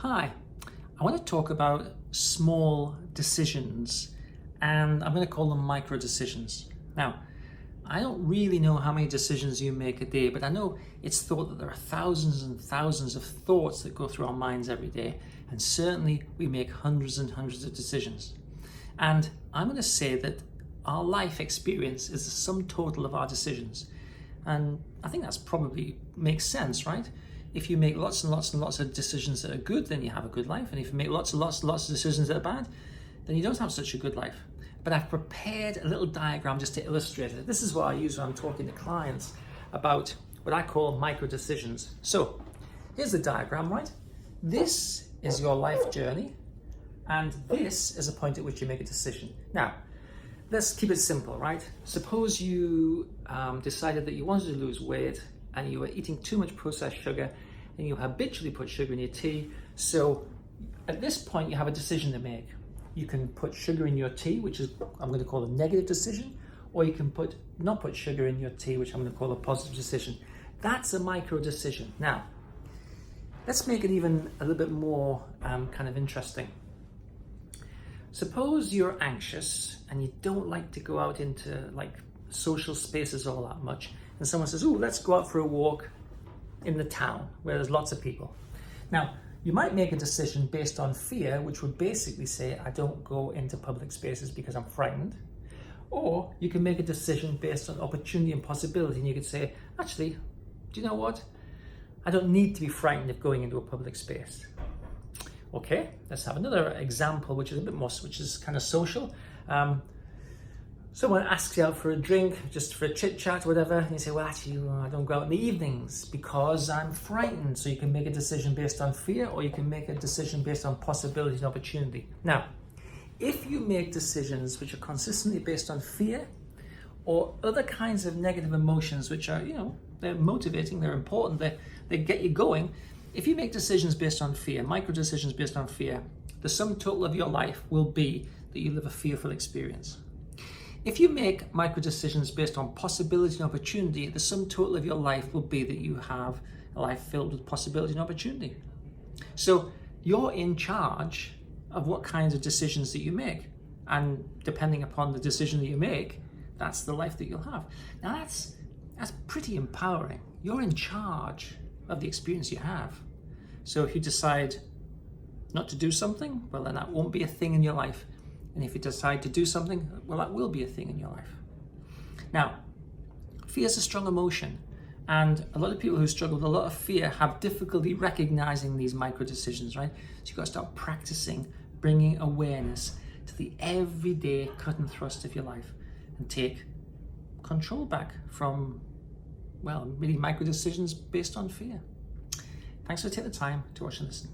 Hi, I want to talk about small decisions, and I'm going to call them micro decisions. Now, I don't really know how many decisions you make a day, but I know it's thought that there are thousands and thousands of thoughts that go through our minds every day, and certainly we make hundreds and hundreds of decisions. And I'm going to say that our life experience is the sum total of our decisions. And I think that's probably makes sense, right? If you make lots and lots and lots of decisions that are good, then you have a good life. And if you make lots and lots and lots of decisions that are bad, then you don't have such a good life. But I've prepared a little diagram just to illustrate it. This is what I use when I'm talking to clients about what I call micro decisions. So here's the diagram, right? This is your life journey, and this is a point at which you make a decision. Now, let's keep it simple, right? Suppose you decided that you wanted to lose weight and you were eating too much processed sugar and you habitually put sugar in your tea. So at this point, you have a decision to make. You can put sugar in your tea, which is I'm going to call a negative decision, or you can not put sugar in your tea, which I'm going to call a positive decision. That's a micro decision. Now, let's make it even a little bit more kind of interesting. Suppose you're anxious and you don't like to go out into like social spaces all that much, and someone says, "Oh, let's go out for a walk in the town where there's lots of people." Now, you might make a decision based on fear, which would basically say, "I don't go into public spaces because I'm frightened." Or you can make a decision based on opportunity and possibility, and you could say, "Actually, do you know what? I don't need to be frightened of going into a public space." Okay, let's have another example, which is a bit more, which is kind of social. Someone asks you out for a drink, just for a chit chat, whatever, and you say, "Well, actually, I don't go out in the evenings because I'm frightened." So you can make a decision based on fear, or you can make a decision based on possibility and opportunity. Now, if you make decisions which are consistently based on fear or other kinds of negative emotions, which are, they're motivating, they're important, they get you going. If you make decisions based on fear, micro decisions based on fear, the sum total of your life will be that you live a fearful experience. If you make micro decisions based on possibility and opportunity, the sum total of your life will be that you have a life filled with possibility and opportunity. So you're in charge of what kinds of decisions that you make. And depending upon the decision that you make, that's the life that you'll have. Now that's pretty empowering. You're in charge of the experience you have. So if you decide not to do something, well, then that won't be a thing in your life. And if you decide to do something, well, that will be a thing in your life. Now, fear is a strong emotion. And a lot of people who struggle with a lot of fear have difficulty recognizing these micro decisions, right? So you've got to start practicing bringing awareness to the everyday cut and thrust of your life and take control back from, well, really micro decisions based on fear. Thanks for taking the time to watch and listen.